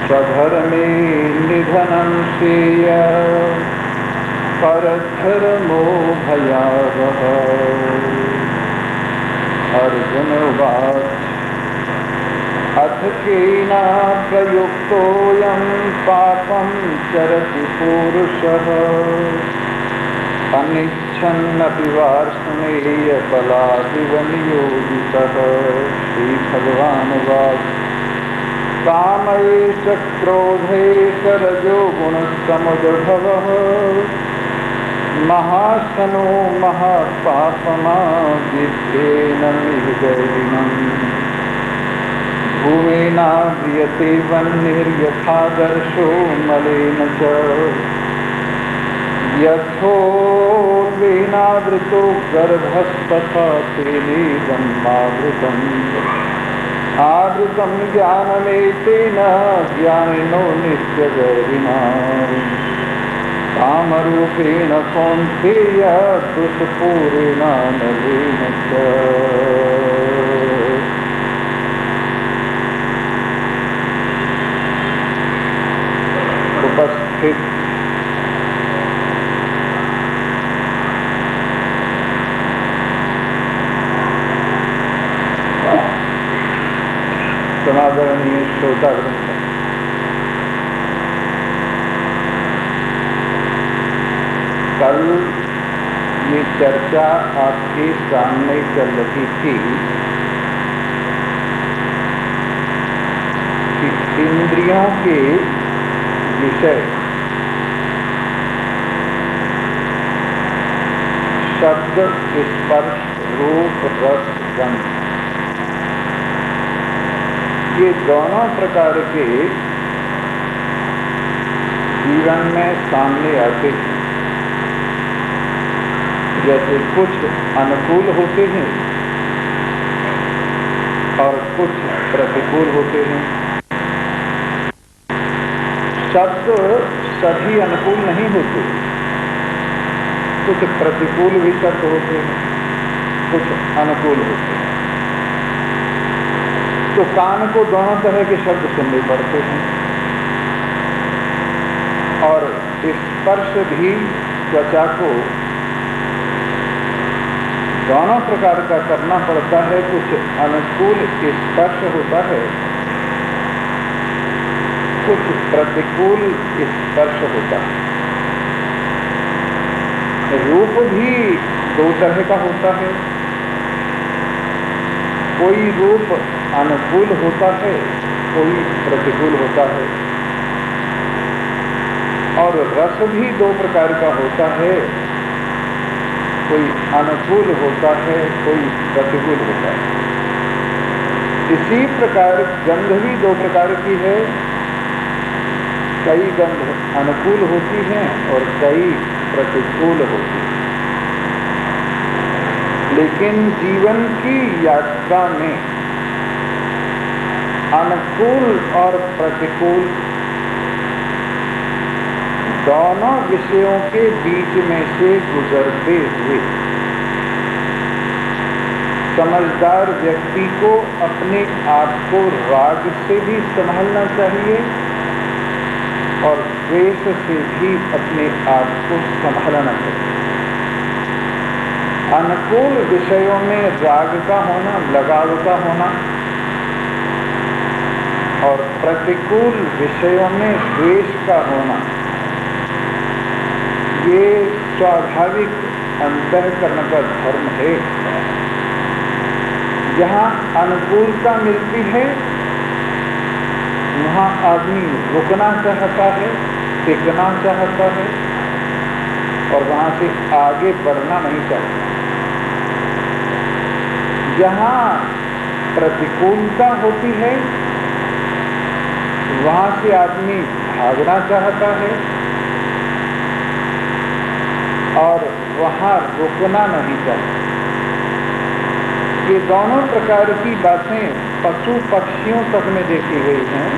स्वधर्मे निधनं श्रेय परधर्मो भयावह। अर्जुन उवाच अथ केन प्रयुक्तोऽयं पापं चरति पुरुषः अनिच्छन्नपि वार्ष्णेय बलादिव नियोजितः। श्रीभगवानुवाच कामैष क्रोधैष रजो गुणसमुद्भवः महाशनो महापापमा विद्धेनमिह दैरिणम्। भूमेनाव्रियते वह्निर्यथादर्शो मलेन च यथोल्बेनावृतो गर्भस्तथा तेनेदमावृतम्। आवृतं ज्ञानमेतेन ज्ञानिनो नित्यगर्हिणा कामरूपेण कौन्तेय दुष्पूरेण नलेन च। उपस्थित समादरणीय श्रोतागण, कल ये चर्चा आपके सामने चल रही थी कि इंद्रियों के विषय शब्द, स्पर्श, रूप, रस, गंध, ये दोनों प्रकार के जीवन में सामने आते हैं। जैसे कुछ अनुकूल होते हैं और कुछ प्रतिकूल होते हैं। शब्द सभी अनुकूल नहीं होते, कुछ प्रतिकूल भी शब्द होते हैं, कुछ अनुकूल होते हैं। तो कान को दोनों तरह के शब्द सुनने पड़ते हैं और स्पर्श भी त्वचा को दोनों प्रकार का करना पड़ता है। कुछ अनुकूल स्पर्श होता है, कुछ प्रतिकूल स्पर्श होता है। रूप भी दो तरह का होता है, कोई रूप अनुकूल होता है, कोई प्रतिकूल होता है। और रस भी दो प्रकार का होता है, कोई अनुकूल होता है, कोई प्रतिकूल होता है। इसी प्रकार गंध भी दो प्रकार की है, कई गंध अनुकूल होती हैं और कई प्रतिकूल होती हैं। लेकिन जीवन की यात्रा में अनुकूल और प्रतिकूल दोनों विषयों के बीच में से गुजरते हुए समझदार व्यक्ति को अपने आप को राग से भी संभालना चाहिए और द्वेष से भी अपने आप को संभालना चाहिए। अनुकूल विषयों में राग का होना, लगाव का होना और प्रतिकूल विषयों में द्वेष का होना, ये स्वाभाविक अंतःकरण का धर्म है। जहाँ अनुकूलता मिलती है वहाँ आदमी रुकना चाहता है, टिकना चाहता है और वहाँ से आगे बढ़ना नहीं चाहता। जहाँ प्रतिकूलता होती है वहाँ से आदमी भागना चाहता है और वहाँ रुकना नहीं चाहता। ये दोनों प्रकार की बातें पशु पक्षियों तक में देखी गई हैं।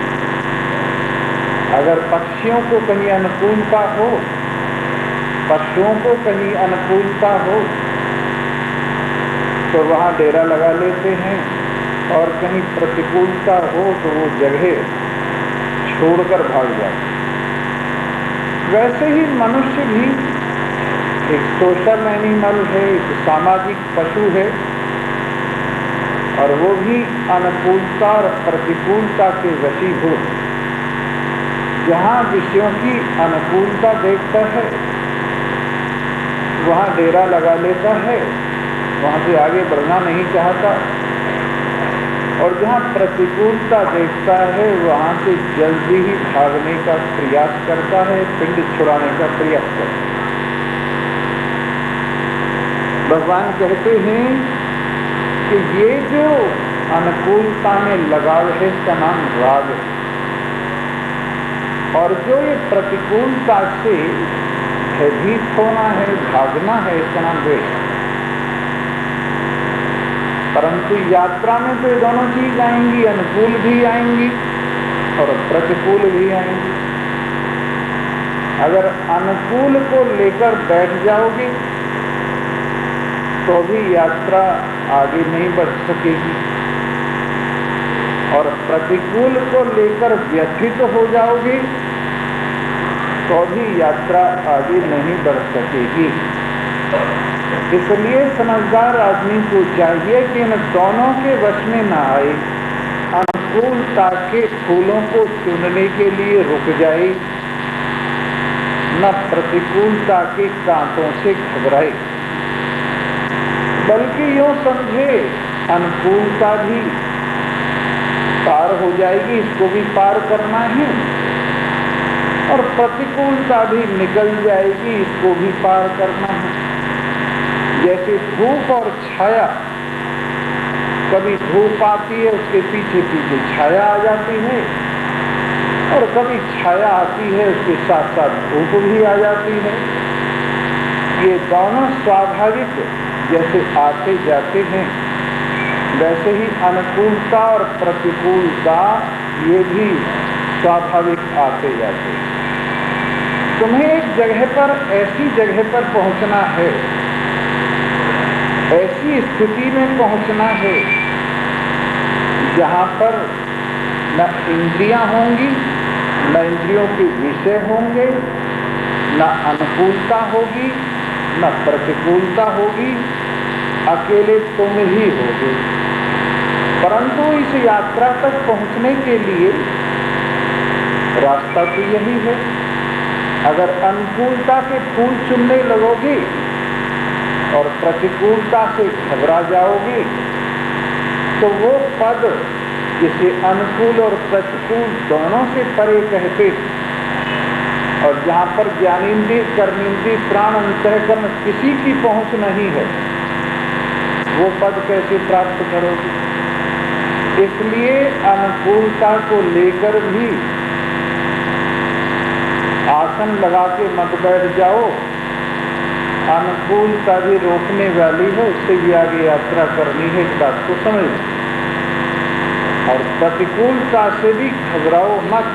अगर पक्षियों को कहीं अनुकूलता हो, पशुओं को कहीं अनुकूलता हो, तो वहाँ डेरा लगा लेते हैं, और कहीं प्रतिकूलता हो तो वो जगह छोड़कर भाग जाते हैं। वैसे ही मनुष्य भी एक सोशल एनिमल है, एक सामाजिक पशु है, और वो भी अनुकूलता और प्रतिकूलता के वशीभूत। जहाँ विषयों की अनुकूलता देखता है वहाँ डेरा लगा लेता है, वहाँ से आगे बढ़ना नहीं चाहता, और जहाँ प्रतिकूलता देखता है वहाँ से जल्दी ही भागने का प्रयास करता है, पिंड छुड़ाने का प्रयास करता है। भगवान कहते हैं कि ये जो अनुकूलता में लगाव है इसका नाम राग है, और जो ये प्रतिकूलता से भयभीत होना है, भागना है, इसका नाम द्वेष है। परंतु यात्रा में तो ये दोनों चीज आएंगी, अनुकूल भी आएंगी और प्रतिकूल भी आएंगी। अगर अनुकूल को लेकर बैठ जाओगे तो भी यात्रा आगे नहीं बढ़ सकेगी, और प्रतिकूल को लेकर व्यथित हो जाओगे तो भी यात्रा आगे नहीं बढ़ सकेगी। इसलिए समझदार आदमी को चाहिए कि इन दोनों के वश में न आए, अनुकूलता के फूलों को चुनने के लिए रुक जाए, न प्रतिकूलता के कांटों से घबराए, बल्कि यूं समझे अनुकूलता भी पार हो जाएगी, इसको भी पार करना है, और प्रतिकूलता भी निकल जाएगी, इसको भी पार करना है। जैसे धूप और छाया, कभी धूप आती है उसके पीछे पीछे छाया आ जाती है, और कभी छाया आती है उसके साथ साथ धूप भी आ जाती है। ये दोनों स्वाभाविक जैसे आते जाते हैं, वैसे ही अनुकूलता और प्रतिकूलता ये भी स्वाभाविक आते जाते हैं। तुम्हें एक जगह पर, ऐसी जगह पर पहुंचना है, ऐसी स्थिति में पहुंचना है जहां पर न इंद्रियां होंगी, न इंद्रियों के विषय होंगे, न अनुकूलता होगी, न प्रतिकूलता होगी, अकेले तुम ही होगे। परंतु इस यात्रा तक पहुंचने के लिए रास्ता तो यही है। अगर अनुकूलता के फूल चुनने लगोगे और प्रतिकूलता से घबरा जाओगे तो वो पद जिसे अनुकूल और प्रतिकूल दोनों से परे कहते, और जहाँ पर ज्ञानेंद्रिय, कर्मेंद्रिय, प्राण, अंतःकरण किसी की पहुंच नहीं है, वो पद कैसे प्राप्त करोगे? इसलिए अनुकूलता को लेकर भी आसन लगा के मत बैठ जाओ, अनुकूलता भी रोकने वाली है, उससे भी आगे यात्रा करनी है, इस बात को समझ लो। और प्रतिकूलता से भी घबराओ मत,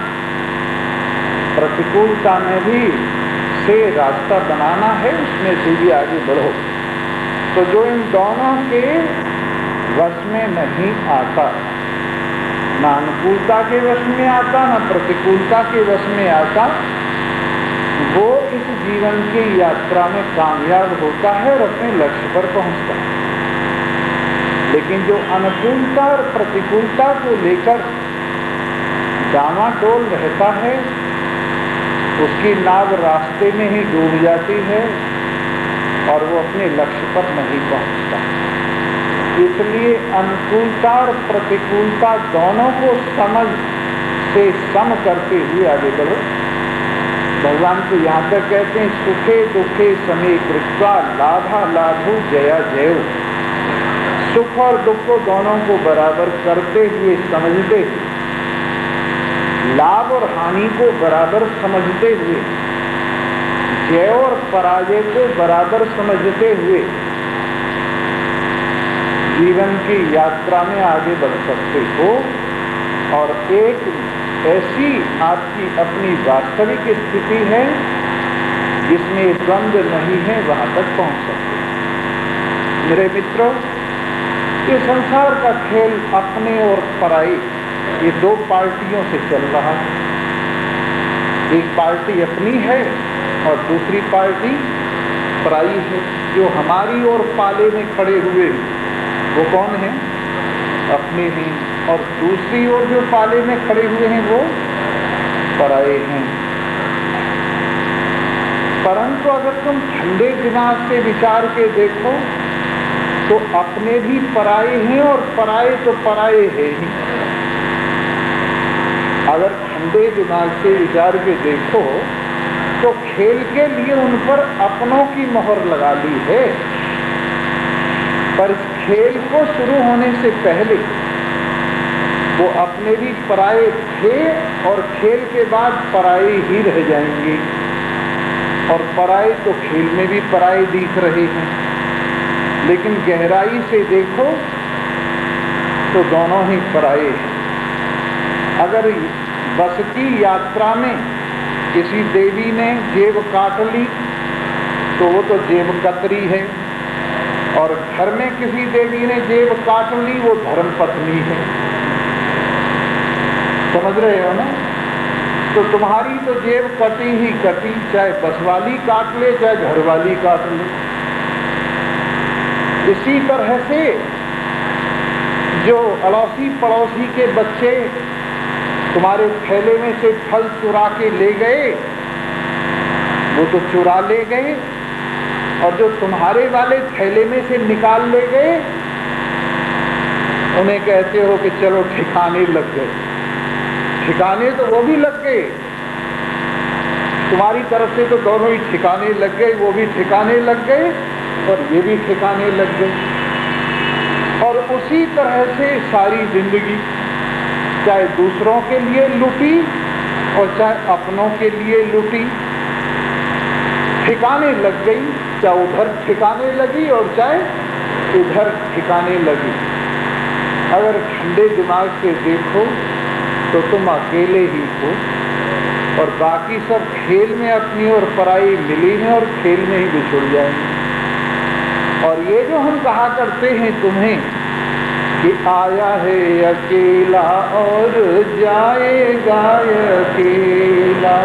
प्रतिकूलता में भी से रास्ता बनाना है, उसमें से भी आगे बढ़ो। तो जो इन दोनों के वश में नहीं आता, न अनुकूलता के वश में आता, न प्रतिकूलता के वश में आता, वो इस जीवन की यात्रा में कामयाब होता है और अपने लक्ष्य पर पहुंचता है। लेकिन जो अनुकूलता और प्रतिकूलता को लेकर डामाडोल रहता है, उसकी नाव रास्ते में ही डूब जाती है और वो अपने लक्ष्य पर नहीं पहुंचता। इसलिए अनुकूलता और प्रतिकूलता दोनों को समझ से सम करते हुए आगे बढ़ो। भगवान तो यहाँ तक कहते हैं, सुखे दुखे समे कृत्वा लाभा लाभो जया जयो। सुख और दुख को दोनों को बराबर करते हुए, समझते हुए, लाभ और हानि को बराबर समझते हुए, जय और पराजय को बराबर समझते हुए, जीवन की यात्रा में आगे बढ़ सकते हो और एक ऐसी आपकी अपनी वास्तविक स्थिति है जिसमें द्वंद्व नहीं है, वहां तक पहुंच सकते। मेरे मित्रों, ये संसार का खेल अपने और पराई, ये दो पार्टियों से चल रहा है। एक पार्टी अपनी है और दूसरी पार्टी पराई है। जो हमारी ओर पाले में खड़े हुए वो कौन है? अपने हैं। और दूसरी ओर जो पाले में खड़े हुए हैं वो पराए हैं। परंतु अगर तुम ठंडे दिमाग से विचार के देखो तो अपने भी पराए हैं और पराए तो पराए हैं ही। अगर ठंडे दिमाग से विचार के देखो तो खेल के लिए उन पर अपनों की मोहर लगा ली है, पर इस खेल को शुरू होने से पहले वो अपने भी पराए थे और खेल के बाद पराए ही रह जाएंगे। और पराए तो खेल में भी पराए दिख रहे हैं, लेकिन गहराई से देखो तो दोनों ही पराए हैं। अगर बस की यात्रा में किसी देवी ने जेब काट ली तो वो तो जेब कतरी है, और घर में किसी देवी ने जेब काट ली वो धर्म पत्नी है। समझ रहे हो ना? तो तुम्हारी तो जेब कटी ही कटी, चाहे बस वाली काट ले चाहे घर वाली काट ले। इसी तरह से जो अड़ोसी पड़ोसी के बच्चे तुम्हारे थैले में से फल चुरा के ले गए वो तो चुरा ले गए, और जो तुम्हारे वाले थैले में से निकाल ले गए उन्हें कहते हो कि चलो ठिकाने लग गए। ठिकाने तो वो भी लग गए, तुम्हारी तरफ से तो दोनों ही ठिकाने लग गए, वो भी ठिकाने लग गए और ये भी ठिकाने लग गए। और उसी तरह से सारी जिंदगी चाहे दूसरों के लिए लुटी और चाहे अपनों के लिए लुटी, ठिकाने लग गई। चाहे उधर ठिकाने लगी और चाहे इधर ठिकाने लगी। अगर ठंडे दिमाग से देखो तो तुम अकेले ही हो और बाकी सब खेल में अपनी और पराई मिली हैं और खेल में ही बिछुड़ जाएंगे। और ये जो हम कहा करते हैं तुम्हें कि आया है अकेला और जाएगा अकेला,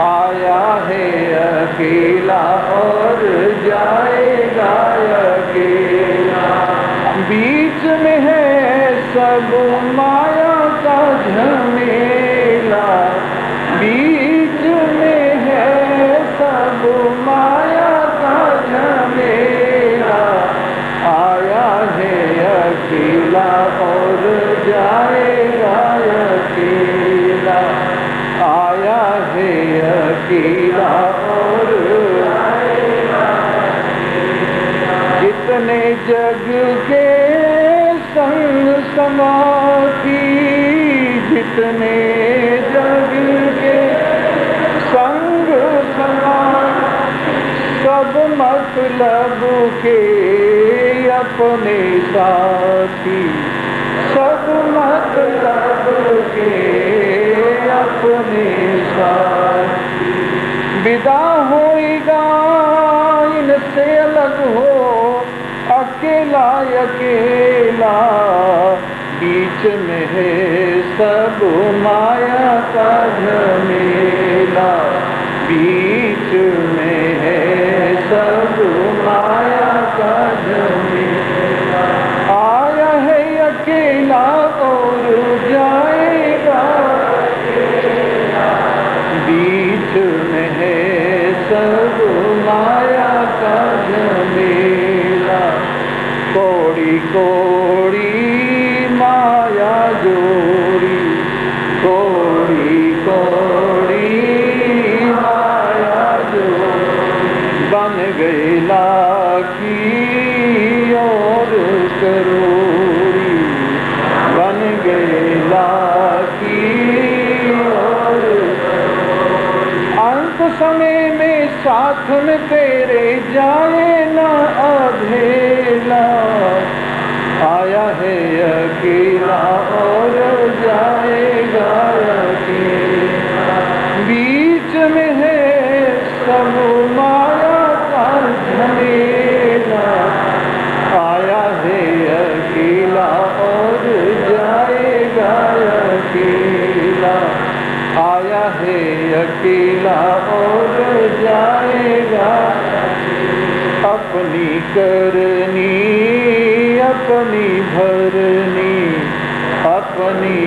आया है अकेला और जाएगा अकेला, बीच में है सब माया का झमेला, बीच में है सब माया का झमेला, आया है अकेला और जाएगा अकेला, आया है अकेला और जाएगा अकेला। जितने जग के संग समाती, जितने जग के संग समाती, सब मतलब के अपने साथी, सब मतलब के अपने साथी। विदा होएगा इनसे अलग हो अकेला अकेला, बीच में है सब माया का झमेला, बीच में है सब माया का झमेला, आया है अकेला और जाएगा अकेला, बीच में है सब माया का झमेला, कोड़ी कोड़ी माया जोड़ी, कोड़ी कोड़ी माया जोड़ी, बन गई लाखी और करोड़ी, बन गई लाखी और करोड़ी, अंत समय में साथ में तेरे जाए ना अधेला, करनी अपनी भरनी, अपनी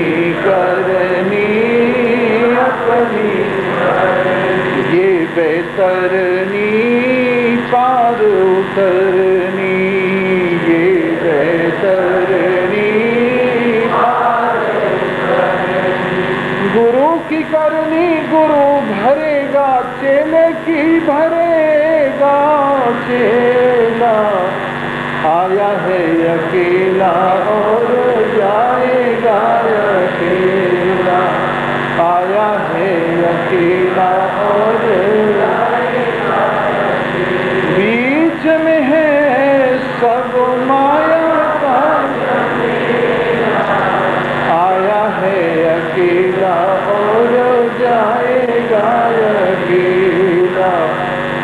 करनी अपनी ये बैतरनी पार उतरनी, ये बैतरनी पार उतरनी। गुरु की करनी गुरु भरेगा, चेले की भरेगा चेला। आया है अकेला और जाएगा अकेला, आया है अकेला और जाएगा अकेला। बीच में है सब माया का, आया है अकेला और जाएगा अकेला,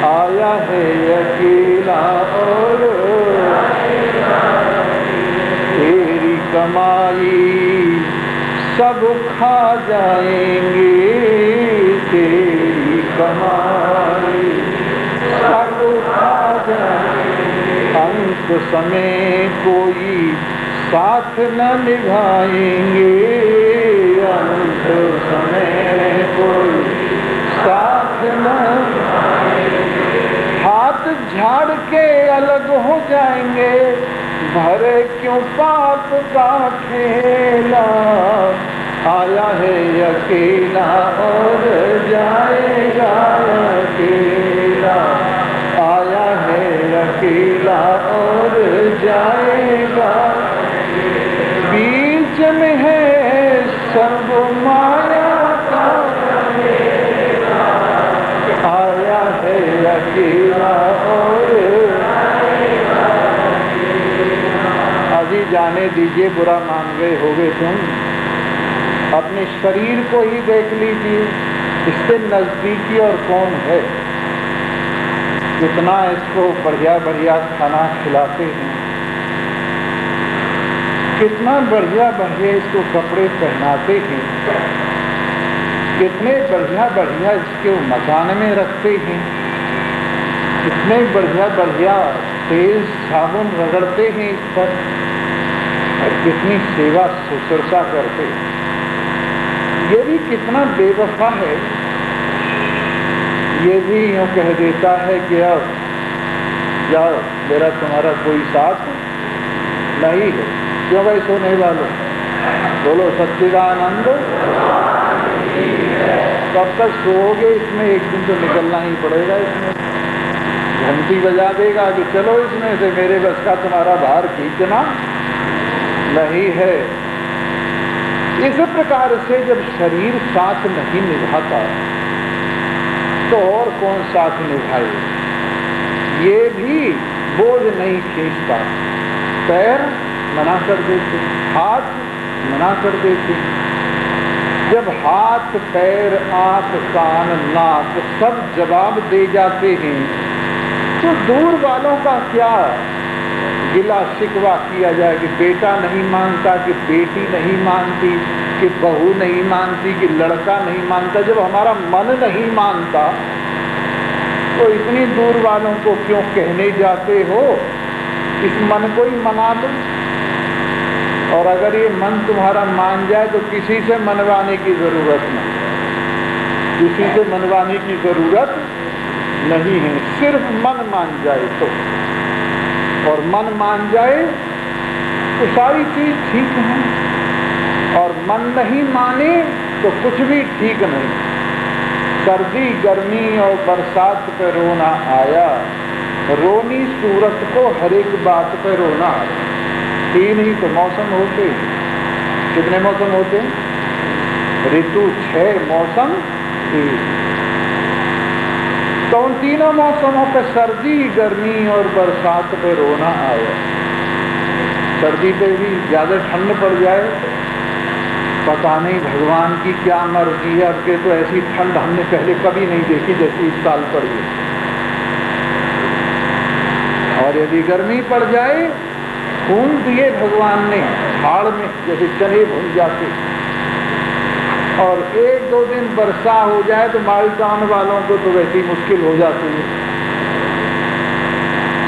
आया है अकेला और तेरी कमाई सब खा जाएंगे, तेरी कमाई सब खा जाएंगे। अंत समय कोई साथ न निभाएंगे, अंत समय कोई साथ न, हाथ झाड़ के अलग हो जाएंगे, भरे क्यों पाप का ठेला। आया है अकेला और जाएगा अकेला, आया है अकेला और जाएगा। बीच में है सब माया का, आया है अकेला और अभी जाने दीजिए, बुरा मान गए होगे तुम। अपने शरीर को ही देख लीजिए, इससे नजदीकी और कौन है। कितना इसको बढ़िया बढ़िया खाना खिलाते हैं, कितना बढ़िया बढ़िया इसको कपड़े पहनाते हैं, कितने बढ़िया बढ़िया इसके मकान में रखते हैं, कितने बढ़िया बढ़िया तेल साबुन रगड़ते हैं इस पर, और कितनी सेवा शुश्रूषा करते हैं। ये भी कितना बेवफा है। ये भी यूँ कह देता है कि अब जाओ, मेरा तुम्हारा कोई साथ नहीं है। क्यों भाई सोने वालों, बोलो सच्चिदानंद। कब तक सोओगे इसमें, एक दिन तो निकलना ही पड़ेगा। इसमें घंटी बजा देगा कि चलो इसमें से, मेरे बस का तुम्हारा भार खींचना नहीं है। इस प्रकार से जब शरीर साथ नहीं निभाता तो और कौन साथ निभाए। ये भी बोझ नहीं खींचता, पैर मना कर देते, हाथ मना कर देते। जब हाथ पैर आंख कान नाक सब जवाब दे जाते हैं तो दूर वालों का क्या गिला शिकवा किया जाए कि बेटा नहीं मानता, कि बेटी नहीं मानती, कि बहू नहीं मानती, कि लड़का नहीं मानता। जब हमारा मन नहीं मानता तो इतनी दूर वालों को क्यों कहने जाते हो। इस मन को ही मना दो, और अगर ये मन तुम्हारा मान जाए तो किसी से मनवाने की जरूरत नहीं, किसी से मनवाने की जरूरत नहीं है। सिर्फ मन मान जाए तो, और मन मान जाए तो सारी चीज ठीक है, और मन नहीं माने तो कुछ भी ठीक नहीं। सर्दी गर्मी और बरसात पे रोना आया, रोनी सूरत को हर एक बात पे रोना आया। तीन ही तो मौसम होते। कितने मौसम होते? ऋतु 6 मौसम 3। तो उन तीनों मौसमों पे सर्दी गर्मी और बरसात पे रोना आया। सर्दी पे भी ज्यादा ठंड पड़ जाए, पता नहीं भगवान की क्या मर्जी है। अब के तो ऐसी ठंड हमने पहले कभी नहीं देखी जैसी इस साल पड़ी है। और यदि गर्मी पड़ जाए, खून दिए भगवान ने हाड़ में जैसे चने भुन जाते। और 1-2 दिन वर्षा हो जाए तो मालदान वालों को तो वैसी मुश्किल हो जाती है।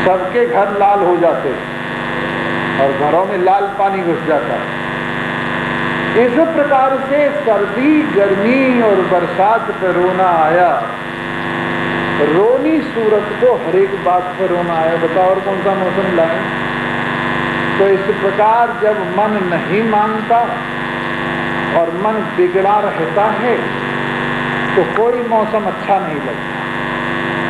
सबके घर लाल हो जाते और घरों में लाल पानी घुस जाता। इस प्रकार से सर्दी, गर्मी और बरसात पर रोना आया। रोनी सूरत को हर एक बात पर रोना आया। बताओ और कौन सा मौसम लाए? तो इस प्रकार जब मन नहीं मानता और मन बिगड़ा रहता है तो कोई मौसम अच्छा नहीं लगता,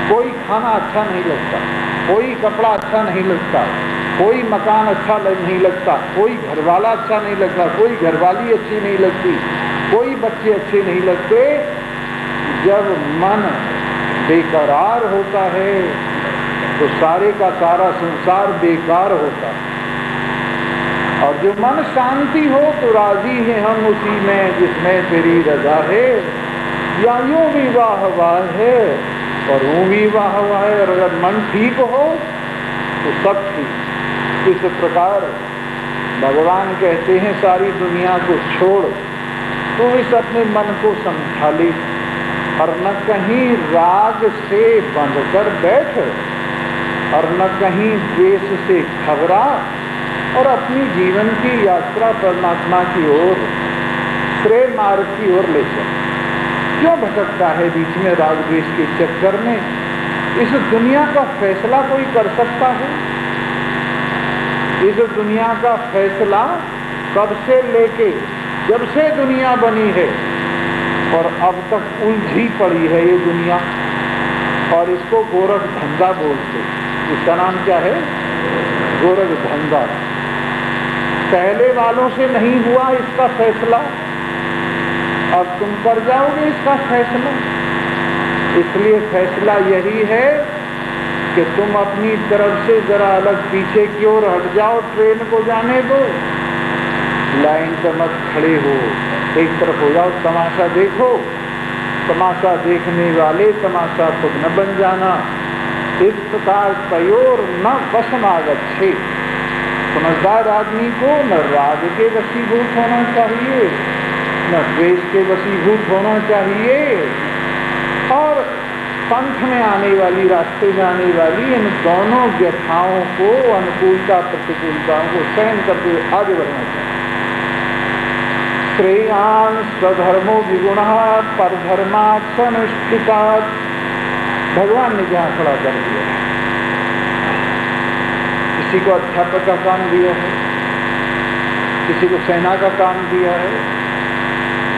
कोई खाना अच्छा नहीं लगता, कोई कपड़ा अच्छा नहीं लगता, कोई मकान अच्छा नहीं लगता, कोई घरवाला अच्छा नहीं लगता, कोई घरवाली अच्छी नहीं लगती, कोई बच्चे अच्छे नहीं लगते। जब मन बेकरार होता है तो सारे का सारा संसार बेकार होता है। और जो मन शांति हो तो राजी है हम उसी में जिसमें तेरी रजा है। या यूं भी वाह वाह है और यूं भी वाह वाह है। और अगर मन ठीक हो तो सब ठीक। इस प्रकार भगवान कहते हैं सारी दुनिया को छोड़, तू इस अपने मन को समझा ले और न कहीं राग से बंध कर बैठ और न कहीं द्वेष से घबरा और अपनी जीवन की यात्रा परमात्मा की ओर, श्रेय मार्ग की ओर ले चल। क्यों भटकता है बीच में राग द्वेष के चक्कर में? इस दुनिया का फैसला कोई कर सकता है? इस दुनिया का फैसला कब से लेके जब से दुनिया बनी है और अब तक उलझी पड़ी है ये दुनिया। और इसको गोरख धंधा बोलते। इसका नाम क्या है? गोरख धंधा। पहले वालों से नहीं हुआ इसका फैसला, अब तुम कर जाओगे इसका फैसला। इसलिए फैसला यही है कि तुम अपनी तरफ से जरा अलग पीछे की ओर हट जाओ, ट्रेन को जाने दो, लाइन पर मत खड़े हो, एक तरफ हो जाओ, तमाशा देखो। तमाशा देखने वाले तमाशा खुद न बन जाना। इस प्रकार तयोर न वशमागच्छे। समझदार आदमी को न राग के वशीभूत होना चाहिए, न द्वेष के वशीभूत होना चाहिए। और पंथ में आने वाली, रास्ते में आने वाली इन दोनों व्यथाओं को, अनुकूलता प्रतिकूलताओं को सहन करते हुए आगे बढ़ना चाहिए। श्रेयान् स्वधर्मो विगुणः परधर्मात् स्वनुष्ठितात्। भगवान ने जहाँ खड़ा कर दिया है। किसी को अध्यापक का काम दिया है, किसी को सेना का काम दिया है,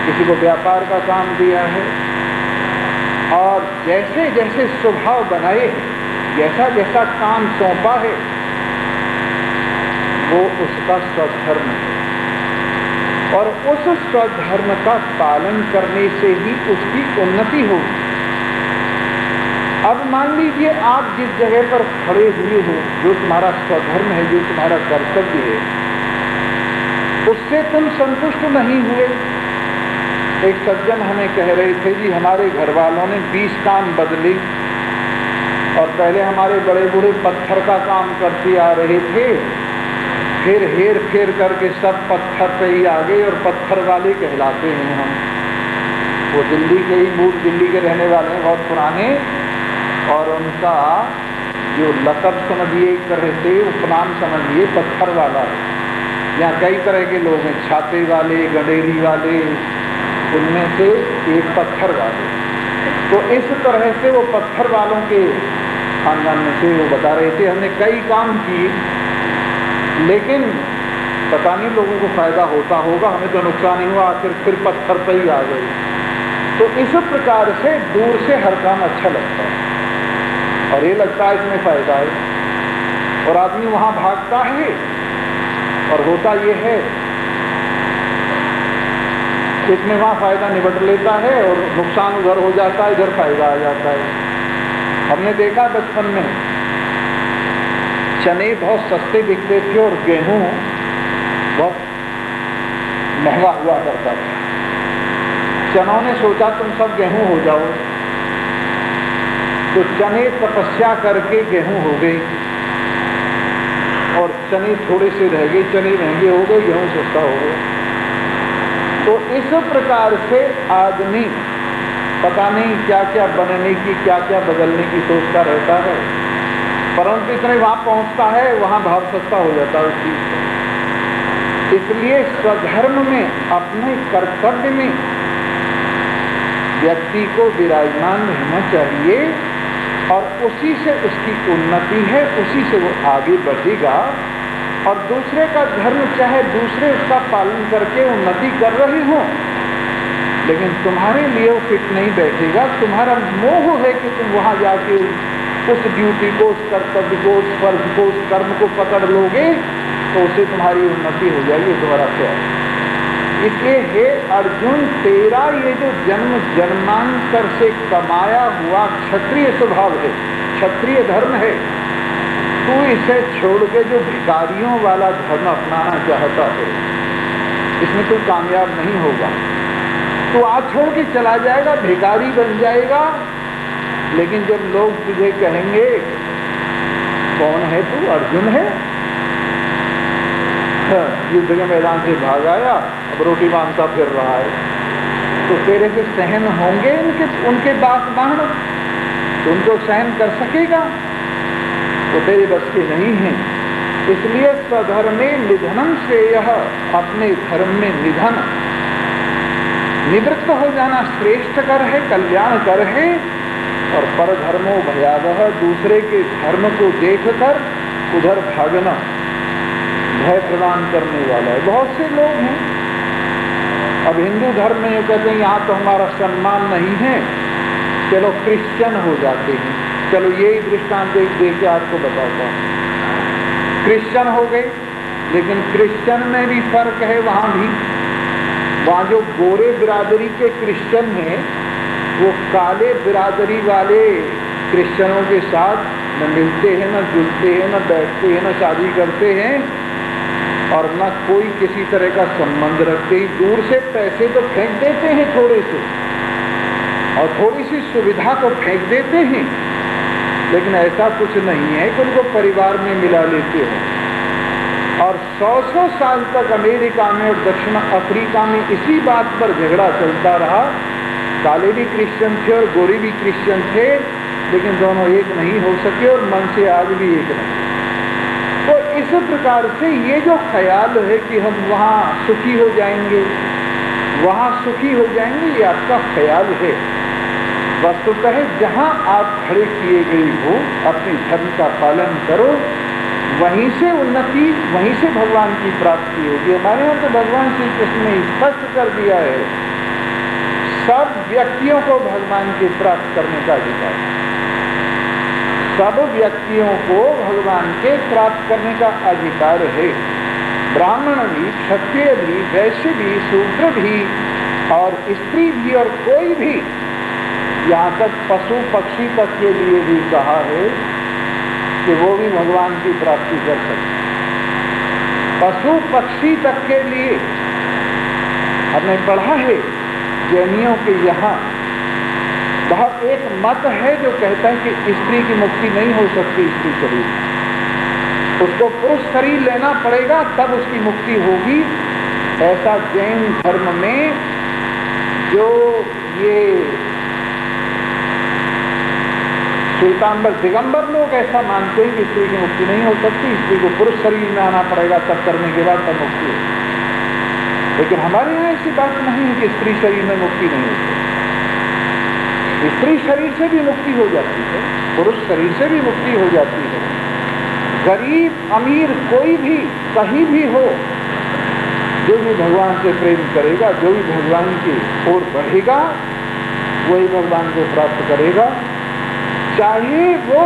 किसी को व्यापार का काम दिया है। और जैसे जैसे स्वभाव बनाए, जैसा जैसा काम सौंपा है, वो उसका स्वधर्म है। और उस स्वधर्म का पालन करने से ही उसकी उन्नति होगी। अब मान लीजिए आप जिस जगह पर खड़े हुए हो, जो तुम्हारा स्वधर्म है, जो तुम्हारा कर्तव्य है, उससे तुम संतुष्ट नहीं हुए। एक सज्जन हमें कह रहे थे, जी हमारे घर वालों ने 20 काम बदले और पहले हमारे बड़े बूढ़े पत्थर का काम करते आ रहे थे, फिर हेर फेर करके सब पत्थर पे ही आ गए और पत्थर वाले कहलाते हैं हम। वो दिल्ली के ही, मूल दिल्ली के रहने वाले हैं, बहुत पुराने। और उनका जो लक़ब समझिए, एक तरह से उपनाम समझिए, पत्थर वाला है। यहाँ कई तरह के लोग हैं, छाते वाले, गंडेरी वाले, उनमें से एक पत्थर वाले। तो इस तरह से वो पत्थर वालों के खानदान में से वो बता रहे थे, हमने कई काम किए लेकिन पता नहीं लोगों को फायदा होता होगा, हमें तो नुकसान ही हुआ, आखिर फिर पत्थर पे ही आ गए। तो इस प्रकार से दूर से हर काम अच्छा लगता है और ये लगता है इसमें फायदा है, और आदमी वहां भागता है। और होता ये है इसमें वहां फायदा निबट लेता है और नुकसान उधर हो जाता है, इधर फायदा आ जाता है। हमने देखा बचपन में चने बहुत सस्ते बिकते थे और गेहूं बहुत महंगा हुआ करता था। चनों ने सोचा तुम सब गेहूं हो जाओ, तो चने तपस्या करके गेहूं हो गए और चने थोड़े से रह गए, चने महंगे हो गए, गेहूं सस्ता हो गया। तो इस प्रकार से आदमी पता नहीं क्या क्या बनने की, क्या क्या बदलने की सोचता रहता है। परंतु इतने वहां पहुंचता है, वहां भाव सस्ता हो जाता है उस चीज का। इसलिए स्वधर्म में, अपने कर्तव्य में व्यक्ति को विराजमान रहना चाहिए और उसी से उसकी उन्नति है, उसी से वो आगे बढ़ेगा। और दूसरे का धर्म, चाहे दूसरे उसका पालन करके उन्नति कर रहे हों, लेकिन तुम्हारे लिए वो फिट नहीं बैठेगा। तुम्हारा मोह है कि तुम वहां जाके उस ड्यूटी को, उस कर्तव्य को, उस फर्ज को, उस कर्म को पकड़ लोगे तो उससे तुम्हारी उन्नति हो जाएगी, तुम्हारा क्या। इसलिए हे अर्जुन, तेरा ये जो जन्म जन्मांतर से कमाया हुआ क्षत्रिय स्वभाव है, क्षत्रिय धर्म है, तू इसे छोड़ के जो भिखारियों वाला धर्म अपनाना चाहता है, इसमें तू कामयाब नहीं होगा। तू आज छोड़ के चला जाएगा, भिखारी बन जाएगा। लेकिन जब लोग तुझे कहेंगे कौन है तू, अर्जुन है, युद्ध के मैदान से भाग आया, अब रोटी मांगता फिर रहा है, तो तेरे से सहन होंगे उनके दासदान? तो उनको सहन कर सकेगा? वो तेरे बस के नहीं है। इसलिए स्वधर्मे निधनम श्रेयः, अपने धर्म में निधन, निवृत्त हो जाना श्रेष्ठ कर है, कल्याण कर है। और परधर्मो भयावह, दूसरे के धर्म को देखकर उधर भागना भय प्रदान करने वाला है। बहुत से लोग हैं, अब हिंदू धर्म में ये कहते हैं यहाँ तो हमारा सम्मान नहीं है, चलो क्रिश्चियन हो जाते हैं। चलो यही दृष्टांत देख के आपको बताता हूँ। क्रिश्चियन हो गए, लेकिन क्रिश्चियन में भी फर्क है। वहाँ भी, वहाँ जो गोरे बिरादरी के क्रिश्चियन हैं, वो काले बिरादरी वाले क्रिश्चियनों के साथ न मिलते हैं, न जुलते हैं, न बैठते हैं, न शादी करते हैं, और न कोई किसी तरह का संबंध रखते ही। दूर से पैसे तो फेंक देते हैं थोड़े से, और थोड़ी सी सुविधा को फेंक देते हैं, लेकिन ऐसा कुछ नहीं है कि उनको परिवार में मिला लेते हैं। और 100 साल तक अमेरिका में और दक्षिण अफ्रीका में इसी बात पर झगड़ा चलता रहा। काले भी क्रिश्चियन थे और गोरे भी क्रिश्चियन थे, लेकिन दोनों एक नहीं हो सके और मन से आज भी एक नहीं। तो इस प्रकार से ये जो ख्याल है कि हम वहाँ सुखी हो जाएंगे, वहाँ सुखी हो जाएंगे, ये आपका ख्याल है। वस्तुतः जहाँ आप खड़े किए गए हो, अपने धर्म का पालन करो, वहीं से उन्नति, वहीं से भगवान की प्राप्ति होगी। हमारे यहाँ तो भगवान श्री कृष्ण ने स्पष्ट कर दिया है, सब व्यक्तियों को भगवान के प्राप्त करने का अधिकार है। सब व्यक्तियों को भगवान के प्राप्त करने का अधिकार है। ब्राह्मण भी, क्षत्रिय भी, वैश्य भी, शूद्र भी और स्त्री भी, और कोई भी, यहाँ तक पशु पक्षी तक के लिए भी कहा है कि वो भी भगवान की प्राप्ति कर सकते। पशु पक्षी तक के लिए हमने पढ़ा है जैनियों के यहाँ बहुत एक मत है जो कहता है कि स्त्री की मुक्ति नहीं हो सकती, स्त्री शरीर, उसको पुरुष शरीर लेना पड़ेगा तब उसकी मुक्ति होगी। ऐसा जैन धर्म में जो ये श्वेतांबर दिगंबर लोग ऐसा मानते हैं कि स्त्री की मुक्ति नहीं हो सकती, स्त्री को पुरुष शरीर में आना पड़ेगा, तब करने के बाद तब मुक्ति होगी। लेकिन हमारे यहाँ ऐसी बात नहीं है कि स्त्री शरीर में मुक्ति नहीं होती। स्त्री शरीर से भी मुक्ति हो जाती है, पुरुष शरीर से भी मुक्ति हो जाती है। गरीब अमीर कोई भी कहीं भी हो, जो भी भगवान से प्रेम करेगा, जो भी भगवान की ओर बढ़ेगा, वही भगवान को प्राप्त करेगा। चाहे वो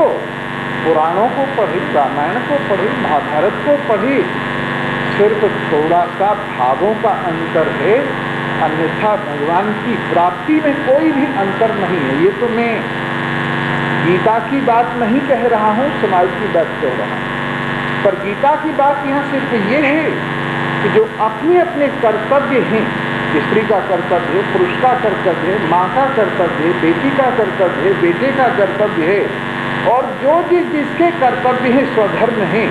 पुराणों को पढ़े, रामायण को पढ़े, महाभारत को पढ़े, सिर्फ थोड़ा सा भावों का अंतर है, अन्यथा भगवान की प्राप्ति में कोई भी अंतर नहीं है। ये तो मैं गीता की बात नहीं कह रहा हूँ, समाज की बात कह रहा हूँ। पर गीता की बात यहाँ सिर्फ ये है कि जो अपने अपने कर्तव्य हैं, स्त्री का कर्तव्य है, पुरुष का कर्तव्य है, माँ का कर्तव्य है, बेटी का कर्तव्य है, बेटे का कर्तव्य है, और जो जिसके कर्तव्य है, स्वधर्म है,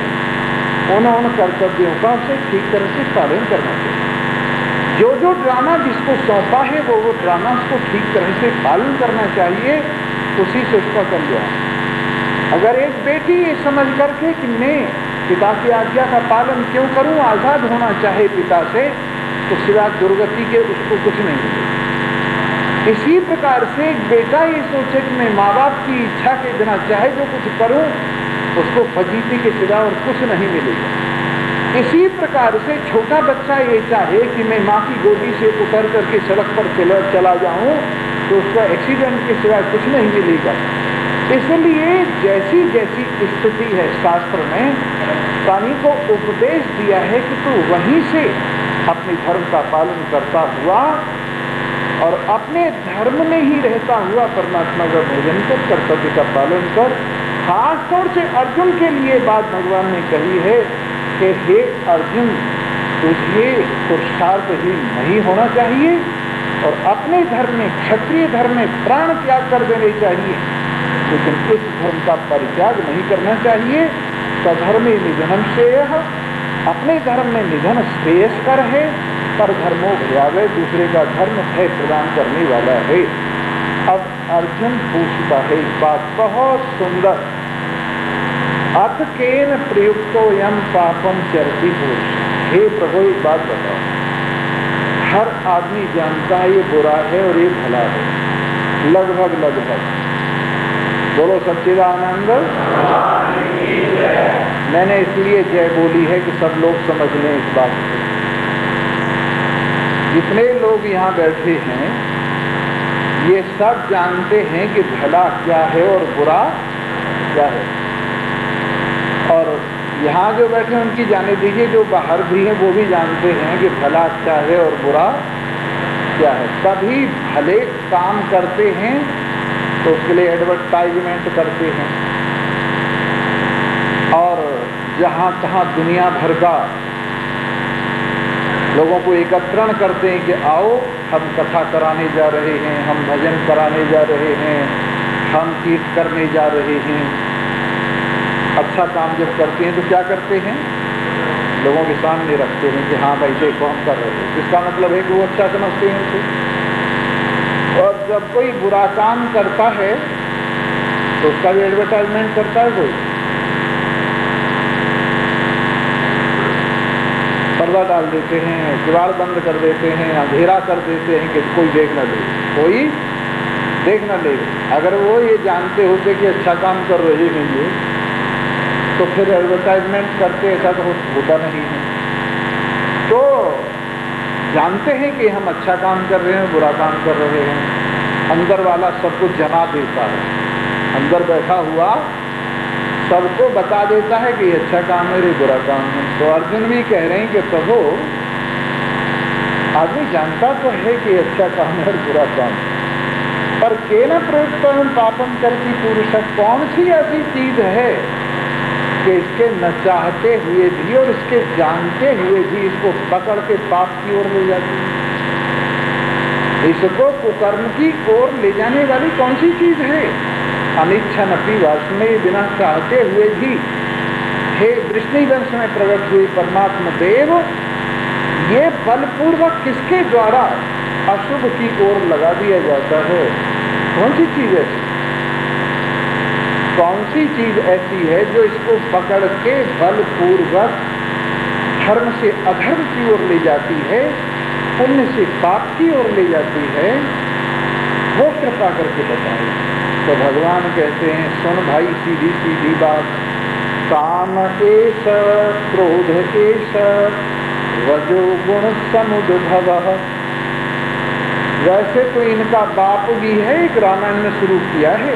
उन कर्तव्यों का उसे ठीक तरह से पालन करना चाहिए। जो ड्रामा जिसको सौंपा है वो ड्रामा उसको ठीक तरह से पालन करना चाहिए, उसी से उसका कल्याण। अगर एक बेटी ये समझ करके कि मैं पिता की आज्ञा का पालन क्यों करूं, आजाद होना चाहे पिता से, तो सिवा दुर्गति के उसको कुछ नहीं मिलेगा। इसी प्रकार से एक बेटा ये सोचे कि मैं माँ बाप की इच्छा के बिना चाहे जो कुछ करूं, उसको फजीती के सिवा और कुछ नहीं मिलेगा। इसी प्रकार से छोटा बच्चा ये चाहे कि मैं माँ की गोदी से उतर करके सड़क पर चला जाऊं, तो उसको एक्सीडेंट के सिवा कुछ नहीं मिलेगा। इसलिए जैसी जैसी स्थिति है शास्त्र में प्राणी को उपदेश दिया है कि तू वहीं से अपने धर्म का पालन करता हुआ और अपने धर्म में ही रहता हुआ परमात्मा का भजन कर, कर्तव्य का पालन कर। खास तौर से अर्जुन के लिए बात भगवान ने कही है कि हे अर्जुन, तुझे पुरुषार्थहीन नहीं होना चाहिए और अपने धर्म में, क्षत्रिय धर्म में प्राण त्याग कर देने चाहिए, लेकिन इस धर्म का परित्याग नहीं करना चाहिए। स्वधर्मे निधनम श्रेयः, अपने धर्म में निधन श्रेयस्कर है, पर धर्मो भयावह, दूसरे का धर्म भय प्रदान करने वाला है। अब अर्जुन पूछता है एक बात बहुत सुंदर, अथ केन प्रयुक्तो यम पापम चरति पुरुष। हे प्रभु एक बात बताओ, हर आदमी जानता है ये बुरा है और ये भला है, लगभग। बोलो सच्चिदानंद। मैंने इसलिए जय बोली है कि सब लोग समझ लें इस बात को। जितने लोग यहाँ बैठे हैं ये सब जानते हैं कि भला क्या है और बुरा क्या है, और यहाँ जो बैठे उनकी जाने दीजिए, जो बाहर भी हैं वो भी जानते हैं कि भला क्या है और बुरा क्या है। सभी भले काम करते हैं तो उसके लिए एडवर्टाइजमेंट करते हैं, और जहाँ तहाँ दुनिया भर का लोगों को एकत्रण करते हैं कि आओ हम कथा कराने जा रहे हैं, हम भजन कराने जा रहे हैं, हम कीर्तन करने जा रहे हैं। अच्छा काम जब करते हैं तो क्या करते हैं, लोगों के सामने रखते हैं कि हाँ भाई देखो हम कर रहे हैं। इसका मतलब है कि वो अच्छा समझते हैं उसे। और जब कोई बुरा काम करता है तो उसका भी एडवर्टाइजमेंट करता है कोई, पर्दा डाल देते हैं, किवाड़ बंद कर देते हैं, अंधेरा कर देते हैं कि कोई देख न ले, कोई देख न ले। अगर वो ये जानते होते कि अच्छा काम कर रहे हैं ये, तो फिर एडवर्टाइजमेंट करते, ऐसा तो होता नहीं है। तो जानते हैं कि हम अच्छा काम कर रहे हैं, बुरा काम कर रहे हैं। अंदर वाला सबको जना देता है, अंदर बैठा हुआ सबको बता देता है कि ये अच्छा काम है, ये बुरा काम है। तो अर्जुन भी कह रहे हैं कि प्रभु, आदमी जानता तो है कि अच्छा काम है और बुरा काम है, पर केन प्रयुक्तम पापम करती पुरुष, कौन सी ऐसी चीज है कि इसके न चाहते हुए भी और इसके जानते हुए भी इसको पकड़ के पाप की ओर ले जाती है। इसको कुकर्म की ओर ले जाने वाली कौन सी चीज है? अनिच्छनपि वासने, बिना चाहते हुए भी। हे वृष्णि वंश में प्रकट हुए परमात्मा देव, ये बलपूर्वक किसके द्वारा अशुभ की ओर लगा दिया जाता है? कौन सी चीज ऐसी, कौन सी चीज ऐसी है जो इसको पकड़ के बलपूर्वक धर्म से अधर्म की ओर ले जाती है, पुण्य से पाप की ओर ले जाती है? वो कृपा करके बताए। तो भगवान कहते हैं, सुन भाई सीधी सीधी बात, काम एष क्रोध एष रजोगुण समुद्भव। वैसे तो इनका बाप भी है, एक रामायण में शुरू किया है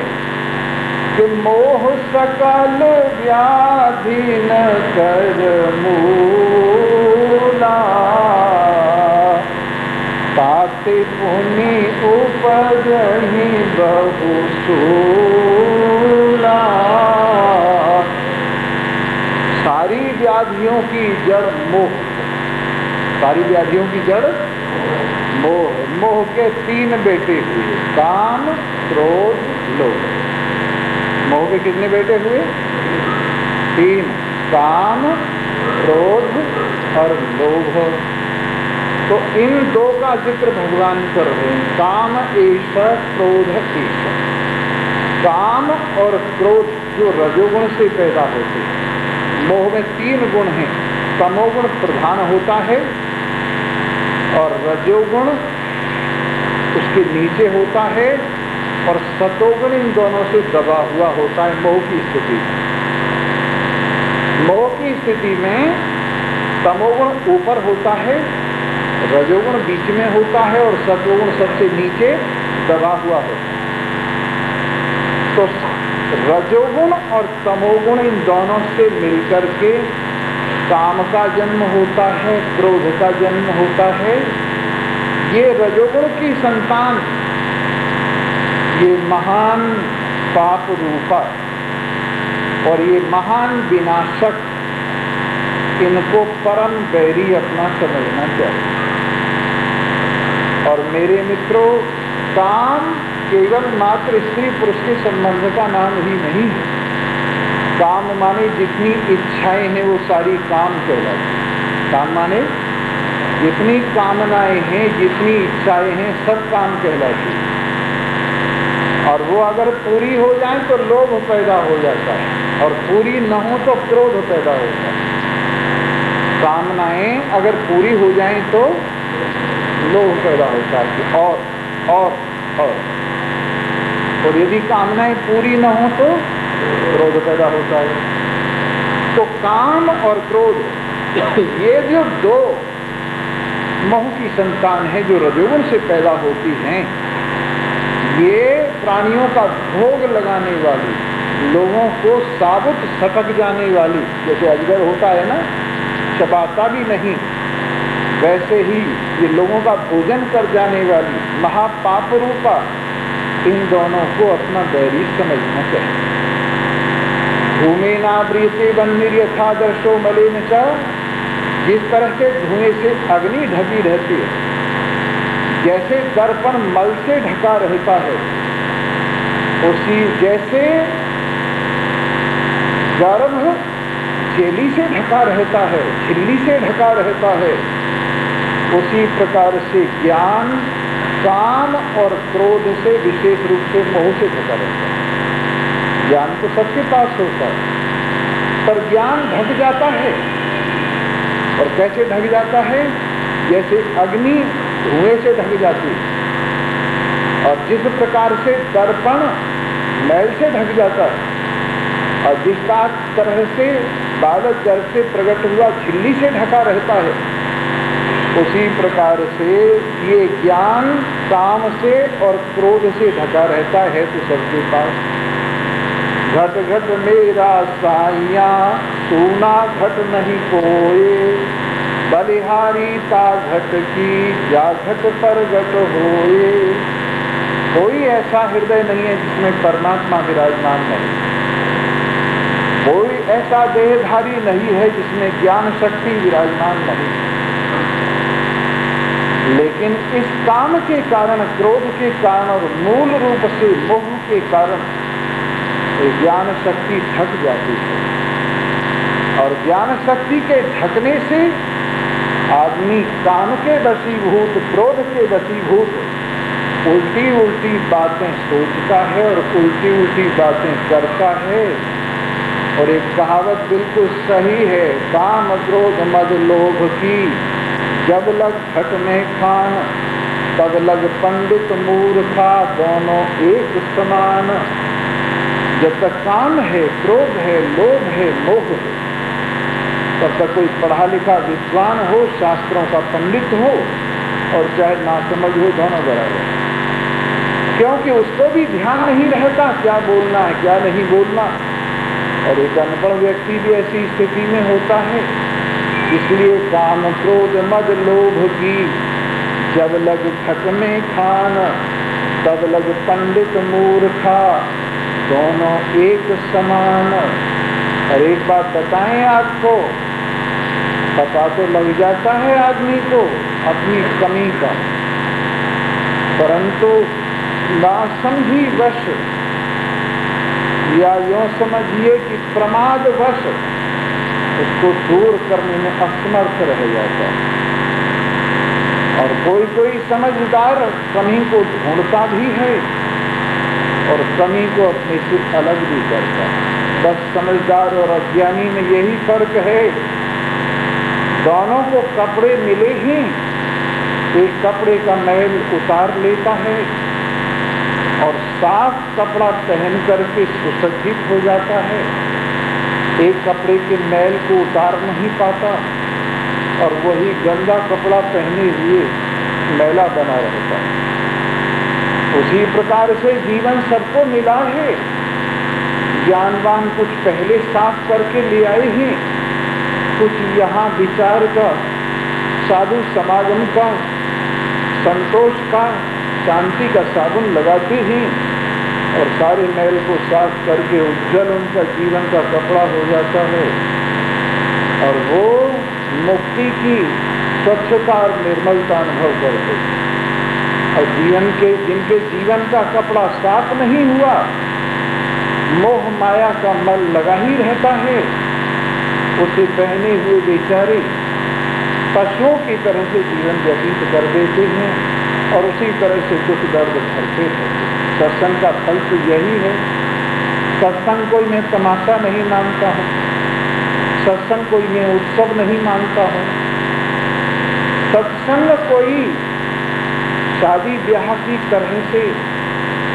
कि मोह सकल व्याधि न कर मूला, ताते पुनि उपजहि बहु सूला। सारी व्याधियों की जड़ मोह, सारी व्याधियों की जड़ मोह। मोह के तीन बेटे हुए, काम क्रोध लोभ। मोह के कितने बेटे हुए? तीन, काम क्रोध और लोभ। तो इन दो का जिक्र भगवान कर रहे हैं, काम एष क्रोध एष। काम और क्रोध जो रजोगुण से पैदा होते हैं। मोह में 3 गुण हैं। तमोगुण प्रधान होता है और रजोगुण उसके नीचे होता है और सतोगुण इन दोनों से दबा हुआ होता है मोह की स्थिति में। मोह की स्थिति में तमोगुण ऊपर होता है, रजोगुण बीच में होता है और सतोगुण सबसे नीचे दबा हुआ होता है। तो रजोगुण और तमोगुण इन दोनों से मिलकर के काम का जन्म होता है, क्रोध का जन्म होता है। ये रजोगुण की संतान ये महान पाप रूपा और ये महान विनाशक, इनको परम बैरी अपना समझना चाहिए। और मेरे मित्रों, काम केवल मात्र स्त्री पुरुष के संबंध का नाम ही नहीं है। काम माने जितनी इच्छाएं हैं वो सारी काम कहलाती है। काम माने जितनी कामनाएं हैं, जितनी इच्छाएं हैं, सब काम कहलाती है। और वो अगर पूरी हो जाए तो लोभ पैदा हो जाता है और पूरी न हो तो क्रोध पैदा होता है। कामनाएं अगर पूरी हो जाएं तो लोभ पैदा होता है कि और यदि कामनाएं पूरी न हो तो क्रोध पैदा होता है। तो काम और क्रोध ये जो 2 मोह की संतान है जो रजोगुण से पैदा होती हैं, ये प्राणियों का भोग लगाने वाली, लोगों को साबुत सटक जाने वाली, जैसे अजगर होता है ना, चबाता भी नहीं, वैसे ही ये लोगों का भोजन कर जाने वाली महापाप रूपा, इन दोनों को अपना बैरी समझना चाहिए। धूमेना ब्रियते वह्निर्यथा दर्शो मलेन च, जिस तरह से धुएं से अग्नि ढकी रहती है, जैसे दर्पण मल से ढका रहता है, उसी जैसे गर्भ जेली से ढका रहता है, झिल्ली से ढका रहता है, उसी प्रकार से ज्ञान काम और क्रोध से, विशेष रूप से मोह से ढका रहता है। ज्ञान तो सबके पास होता है, पर ज्ञान ढक जाता है। और कैसे ढक जाता है? जैसे अग्नि धुएं से ढक जाती है और जिस प्रकार से दर्पण मैल से ढक जाता है और जिस तरह से बालक जल से प्रकट हुआ झिल्ली से ढका रहता है, उसी प्रकार से ये ज्ञान काम से और क्रोध से ढका रहता है। तो सबके पास घट घट मेरा साइया, सोना घट नहीं कोई, बलिहारी ता घट की, जा घट पर घट होए। कोई ऐसा हृदय नहीं है जिसमें परमात्मा विराजमान नहीं, कोई ऐसा देहधारी नहीं है जिसमें ज्ञान शक्ति विराजमान नहीं। लेकिन इस काम के कारण, क्रोध के कारण और मूल रूप से मोह के कारण ज्ञान शक्ति ढक जाती है। और ज्ञान शक्ति के ढकने से आदमी काम के वशीभूत, क्रोध के वशीभूत उल्टी उल्टी बातें सोचता है और उल्टी उल्टी बातें करता है। और एक कहावत बिल्कुल सही है, काम क्रोध मद लोभ की, जब लग घट में खान, तब लग पंडित मूर्खा, दोनों एक समान। जब तक काम है, क्रोध है, लोभ है, मोह है, तब तक कोई पढ़ा लिखा विद्वान हो, शास्त्रों का पंडित हो और चाहे नासमझ हो, दोनों बराबर। क्योंकि उसको भी ध्यान नहीं रहता क्या बोलना है, क्या नहीं बोलना। और एक अनपढ़ व्यक्ति भी ऐसी स्थिति में होता है। इसलिए काम क्रोध मद लोभ की, जब लग घट में खान, तब लग पंडित मूर्खा, दोनों एक समान। और एक बात बताएं आपको, पता तो लग जाता है आदमी को अपनी कमी का, परंतु नासमझी वश या यूं समझिए कि प्रमाद वश उसको दूर करने में असमर्थ रह जाता है। और कोई कोई समझदार कमी को ढूंढता भी है और कमी को अपने से अलग भी करता है। बस समझदार और अज्ञानी में यही फर्क है। दोनों को कपड़े मिले ही, एक कपड़े का मैल उतार लेता है और साफ कपड़ा पहन करके सुसज्जित हो जाता है। एक कपड़े के मैल को उतार नहीं पाता और वही गंदा कपड़ा पहने हुए मैला बना रहता है। उसी प्रकार से जीवन सबको मिला है। ज्ञानवान कुछ पहले साफ करके ले आए हैं, कुछ यहाँ विचार का, साधु समागम का, संतोष का, शांति का साबुन लगाते हैं और सारे मैल को साफ करके उज्जवल उनका जीवन का कपड़ा हो जाता है और वो मुक्ति की स्वच्छता और निर्मलता अनुभव करते हैं। और जिनके जीवन का कपड़ा साफ नहीं हुआ, मोह माया का मल लगा ही रहता है, उसे पहने हुए बेचारे पशुओं की तरह से जीवन व्यतीत कर देते हैं और उसी तरह से दुख दर्द भरते हैं। सत्संग का फल तो यही है। सत्संग कोई मैं तमाशा नहीं मानता हूँ, सत्संग कोई मैं उत्सव नहीं मानता हूँ। सत्संग कोई शादी ब्याह की तरह से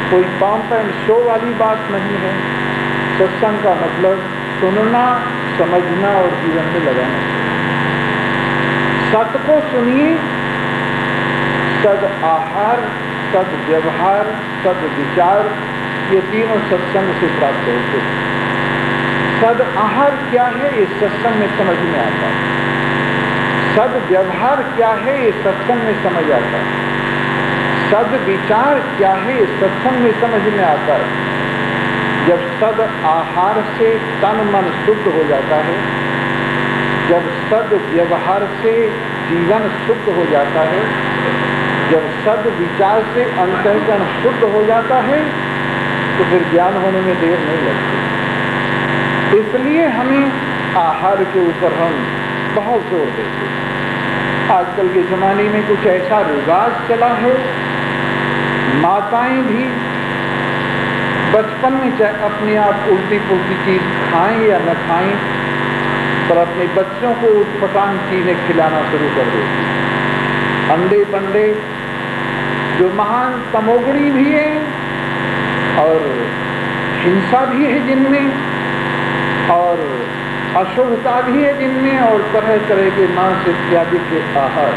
कोई पंप एंड शो वाली बात नहीं है। सत्संग का मतलब सुनना, समझना और जीवन में लगाना। सत को सुनिए, सद आहार, सद व्यवहार, सद विचार, ये तीनों सत्संग से प्राप्त होते हैं। सद आहार क्या है, ये सत्संग में समझ में आता है। सद व्यवहार क्या है, ये सत्संग में समझ आता है। सद विचार क्या है, ये सत्संग में समझ में आता है। जब सद आहार से तन मन शुद्ध हो जाता है, जब सद व्यवहार से जीवन शुद्ध हो जाता है, जब सद विचार से अंतःकरण शुद्ध हो जाता है, तो फिर ज्ञान होने में देर नहीं लगती। इसलिए हमें आहार के ऊपर हम बहुत जोर देते हैं। आजकल के जमाने में कुछ ऐसा रिवाज चला है, माताएं भी बचपन में चाहे अपने आप उल्टी पुल्टी चीज खाएं या न खाएं, पर अपने बच्चों को उटपटांग चीजें खिलाना शुरू कर देती। अंडे बंडे जो महान तमोगुणी भी है और हिंसा भी है जिनमें, और अशुभता भी है जिनमें, और तरह तरह के मांस इत्यादि के आहार।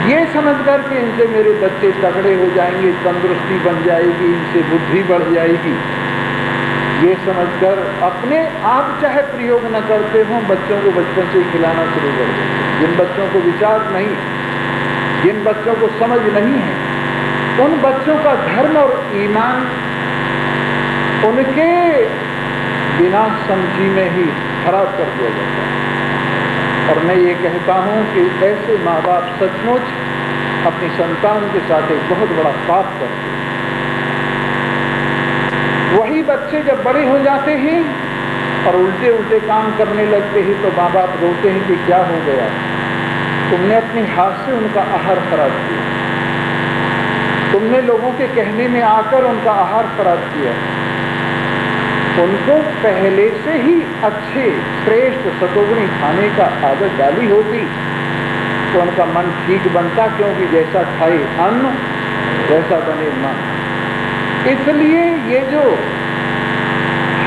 ये समझ कर के इनसे मेरे बच्चे तगड़े हो जाएंगे, तंदुरुस्ती बन जाएगी, इनसे बुद्धि बढ़ जाएगी, ये समझकर अपने आप चाहे प्रयोग न करते हों, बच्चों को बचपन से ही खिलाना शुरू कर देते। जिन बच्चों को विचार नहीं, जिन बच्चों को समझ नहीं है, उन बच्चों का धर्म और ईमान उनके बिना समझी में ही खराब कर दिया जाता है। और मैं ये कहता हूँ कि ऐसे माँ बाप सचमुच अपनी संतान के साथ एक बहुत बड़ा पाप करते हैं। वही बच्चे जब बड़े हो जाते हैं और उल्टे उल्टे काम करने लगते हैं तो माँ बाप रोते हैं कि क्या हो गया, तुमने अपने हाथ से उनका आहार खराब किया, तुमने लोगों के कहने में आकर उनका आहार खराब किया। उनको पहले से ही अच्छे श्रेष्ठ सतोगुणी खाने का आदत डाली होती तो उनका मन ठीक बनता, क्योंकि जैसा खाए अन्न वैसा बने मन। इसलिए ये जो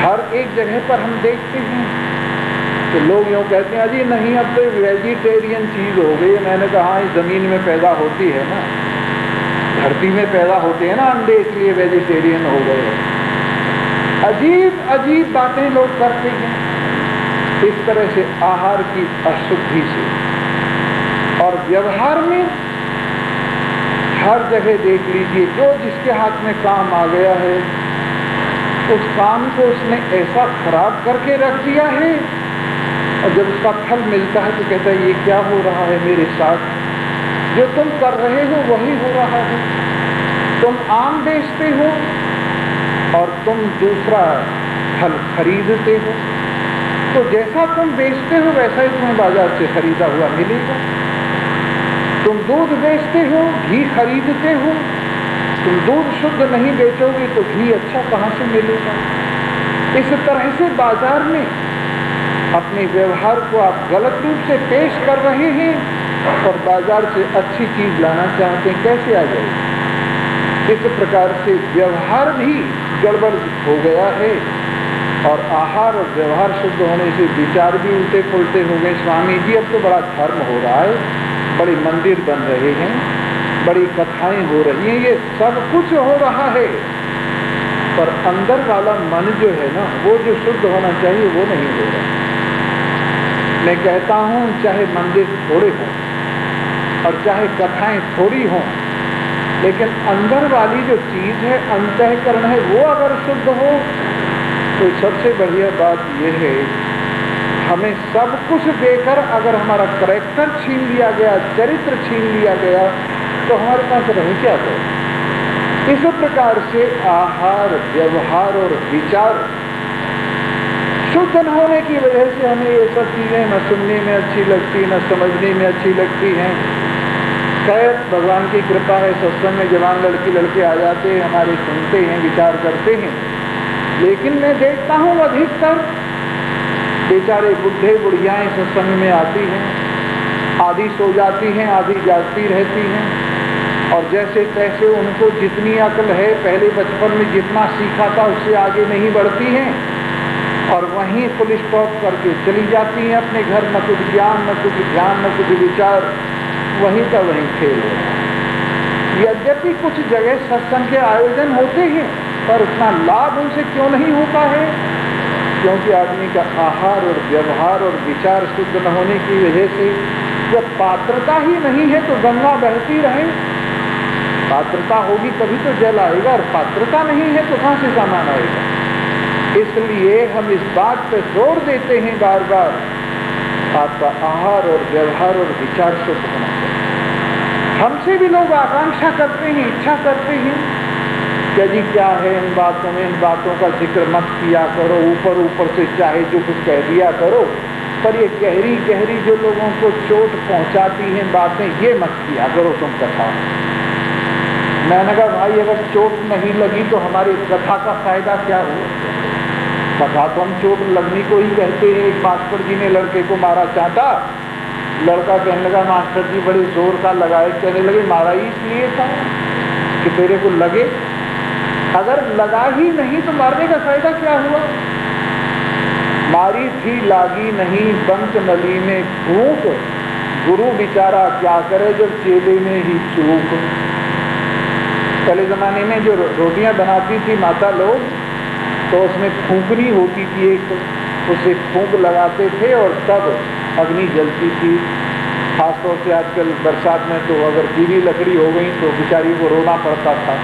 हर एक जगह पर हम देखते हैं तो लोग यूँ कहते हैं अजी नहीं अब तो वेजिटेरियन चीज हो गई। मैंने कहा इस जमीन में पैदा होती है ना, धरती में पैदा होते हैं ना अंडे, इसलिए वेजिटेरियन हो गए। अजीब अजीब बातें लोग करते हैं इस तरह से आहार की अशुद्धि से। और व्यवहार में हर जगह देख लीजिए, जो जिसके हाथ में काम आ गया है उस काम को उसने ऐसा खराब करके रख दिया है, और जब उसका फल मिलता है तो कहता है ये क्या हो रहा है मेरे साथ, जो तुम कर रहे हो वही हो रहा है। तुम आम बेचते हो और तुम दूसरा फल खरीदते हो, तो जैसा तुम बेचते हो वैसा ही तुम्हें बाजार से खरीदा हुआ मिलेगा। तुम दूध बेचते हो, घी खरीदते हो, तुम दूध शुद्ध नहीं बेचोगे तो घी अच्छा कहाँ से मिलेगा। इस तरह से बाजार में अपने व्यवहार को आप गलत रूप से पेश कर रहे हैं और बाजार से अच्छी चीज लाना चाहते हैं, कैसे आ जाएगी? इस प्रकार से व्यवहार भी गड़बड़ हो गया है और आहार और व्यवहार शुद्ध होने से विचार भी उल्टे पुल्टे हो गए। स्वामी जी, अब तो बड़ा धर्म हो रहा है, बड़े मंदिर बन रहे हैं, बड़ी कथाएं हो रही हैं, ये सब कुछ हो रहा है, पर अंदर वाला मन जो है ना, वो जो शुद्ध होना चाहिए वो नहीं हो रहा। मैं कहता हूं चाहे मंदिर थोड़े हों और चाहे कथाएं थोड़ी हों, लेकिन अंदर वाली जो चीज है, अंतःकरण है, वो अगर शुद्ध हो तो सबसे बढ़िया बात यह है, हमें सब कुछ देकर अगर हमारा कैरेक्टर छीन लिया गया, चरित्र छीन लिया गया, तो हमारे पास रहे क्या हो? इस प्रकार से आहार, व्यवहार और विचार शुद्ध न होने की वजह से हमें ये सब चीजें न सुनने में अच्छी लगती, न समझने में अच्छी लगती हैं। खैर, भगवान की कृपा है, सत्संग में जवान लड़की लड़के आ जाते हैं, हमारे सुनते हैं, विचार करते हैं, लेकिन मैं देखता हूं अधिकतर बेचारे बुढ़े बुढ़ियाएं सत्संग में आती हैं, आधी सो जाती हैं, आधी जागती रहती हैं, और जैसे तैसे उनको जितनी अक्ल है, पहले बचपन में जितना सीखा था उससे आगे नहीं बढ़ती हैं और वहीं फुल स्टॉप करके चली जाती हैं अपने घर। न कुछ ज्ञान, न कुछ ध्यान, न कुछ विचार, वहीं का वहीं खेल हो। यद्यपि कुछ जगह सत्संग के आयोजन होते हैं, पर उतना लाभ उनसे क्यों नहीं होता है? क्योंकि आदमी का आहार और व्यवहार और विचार शुद्ध न होने की वजह से, जब पात्रता ही नहीं है तो गंगा बहती रहे, पात्रता होगी तभी तो जल आएगा, और पात्रता नहीं है तो कहां से सामान आएगा? इसलिए हम इस बात पर जोर देते हैं बार बार, आपका आहार और व्यवहार और विचार शुद्ध होना चाहिए। हमसे भी लोग आकांक्षा करते हैं, इच्छा करते हैं कि जी क्या है इन बातों में, इन बातों का जिक्र मत किया करो, ऊपर ऊपर से चाहे जो कुछ कह दिया करो, पर ये गहरी गहरी जो लोगों को चोट पहुंचाती हैं बातें, ये मत किया करो तुम कथा। मैंने कहा भाई, अगर चोट नहीं लगी तो हमारी कथा का फायदा क्या हुआ? कथा तो हम चोट लगने को ही कहते हैं। एक मास्टर जी ने लड़के को मारा चाटा, लड़का कहने लगा मास्टर जी बड़े जोर का लगाए, कहने लगे मारा ही इसलिए था कि तेरे को लगे, अगर लगा ही नहीं तो मारने का फायदा क्या हुआ? मारी थी लागी नहीं बंक नली में फूंक, गुरु बेचारा क्या करे जब चेले में ही चूक। पहले जमाने में जो रोटियां बनाती थी माता लोग, तो उसमें फूंकनी होती थी एक, उसे फूंक लगाते थे और तब अग्नि जलती थी। खासतौर से आजकल बरसात में तो अगर गीली लकड़ी हो गई तो बेचारी को रोना पड़ता था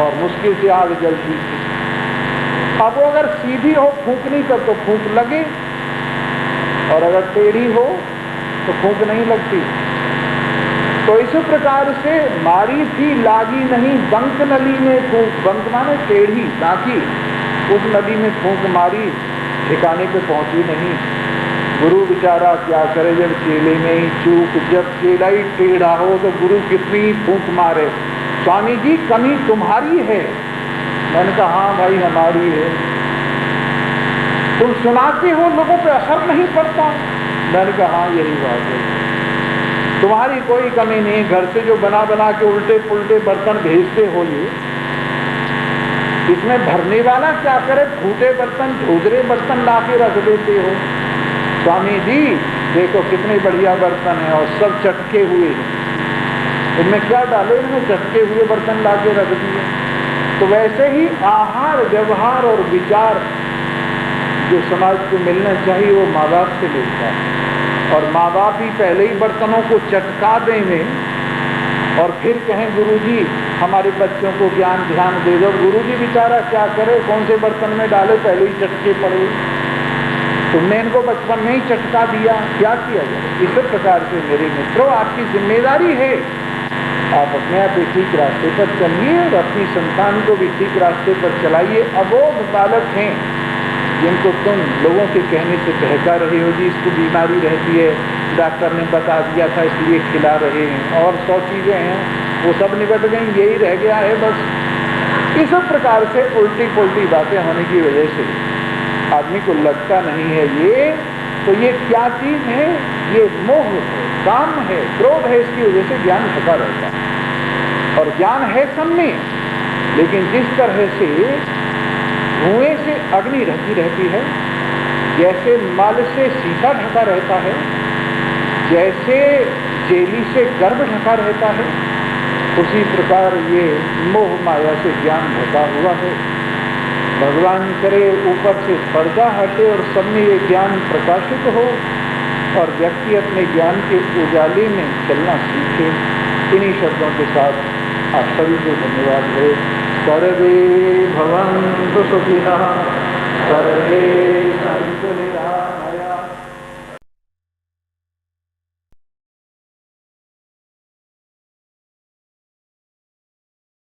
और मुश्किल से आग जलती थी। अब वो अगर सीधी हो फूंकनी तब तो फूंक लगे, और अगर टेढ़ी हो तो फूंक नहीं लगती। तो इस प्रकार से मारी थी लागी नहीं बंक नली में फूंक, बंक माने टेढ़ी, ताकि उस नदी में फूंक मारी, ठिकाने पे पहुंची नहीं। गुरु बेचारा क्या करे जब चेले में ही चूक, जब चेला ही टेढ़ा हो तो गुरु कितनी फूंक मारे। स्वामी जी कमी तुम्हारी है। मैंने कहा हाँ भाई हमारी है। तुम सुनाते हो लोगों पे असर नहीं पड़ता। मैंने कहा हाँ यही बात है, तुम्हारी कोई कमी नहीं। घर से जो बना बना के उल्टे पुल्टे बर्तन भेजते हो, ये इसमें भरने वाला क्या करे? फूटे बर्तन, झोझरे बर्तन ला के रख देते हो। स्वामी जी देखो कितने बढ़िया बर्तन है और सब चटके हुए हैं, इनमें क्या डाले? इनमें चटके हुए बर्तन ला के रख दिए। तो वैसे ही आहार, व्यवहार और विचार जो समाज को मिलना चाहिए वो माँ बाप से मिलता है, और माँ बाप ही पहले ही बर्तनों को चटका देंगे और फिर कहें गुरुजी हमारे बच्चों को ज्ञान ध्यान दे दो। गुरुजी बेचारा क्या करे, कौन से बर्तन में डाले, पहले ही चटके पड़े। तुमने इनको बचपन में ही चटका दिया, क्या किया जाए? इस प्रकार से मेरे मित्रों आपकी जिम्मेदारी है, आप अपने आप ठीक रास्ते पर चलिए और अपनी संतान को भी ठीक रास्ते पर चलाइए। अबोध बालक हैं जिनको तुम लोगों के कहने से बहका रहे हो, जी इसको बीमारी रहती है, डॉक्टर ने बता दिया था इसलिए खिला रहे हैं, और 100 चीजें हैं, वो सब निबट गई, यही रह गया है बस। इस प्रकार से उल्टी पुल्टी बातें होने की वजह से आदमी को लगता नहीं है ये, तो ये क्या चीज है? ये मोह है, काम है, क्रोध है, इसकी वजह से ज्ञान ढका रहता है। और ज्ञान है सब में, लेकिन जिस तरह से धुएं से अग्नि ढकी रहती है, जैसे मल से शीशा ढका रहता है, जैसे जेली से गर्भ ढका रहता है, उसी प्रकार ये मोह माया से ज्ञान ढका हुआ है। भगवान करे ऊपर से पर्दा हटे और सब में ये ज्ञान प्रकाशित हो और व्यक्ति अपने ज्ञान के उजाले में चलना सीखे। इन्हीं शब्दों के साथ आप सभी को धन्यवाद है। सर्वे भवन्तु सुखिनः, सर्वे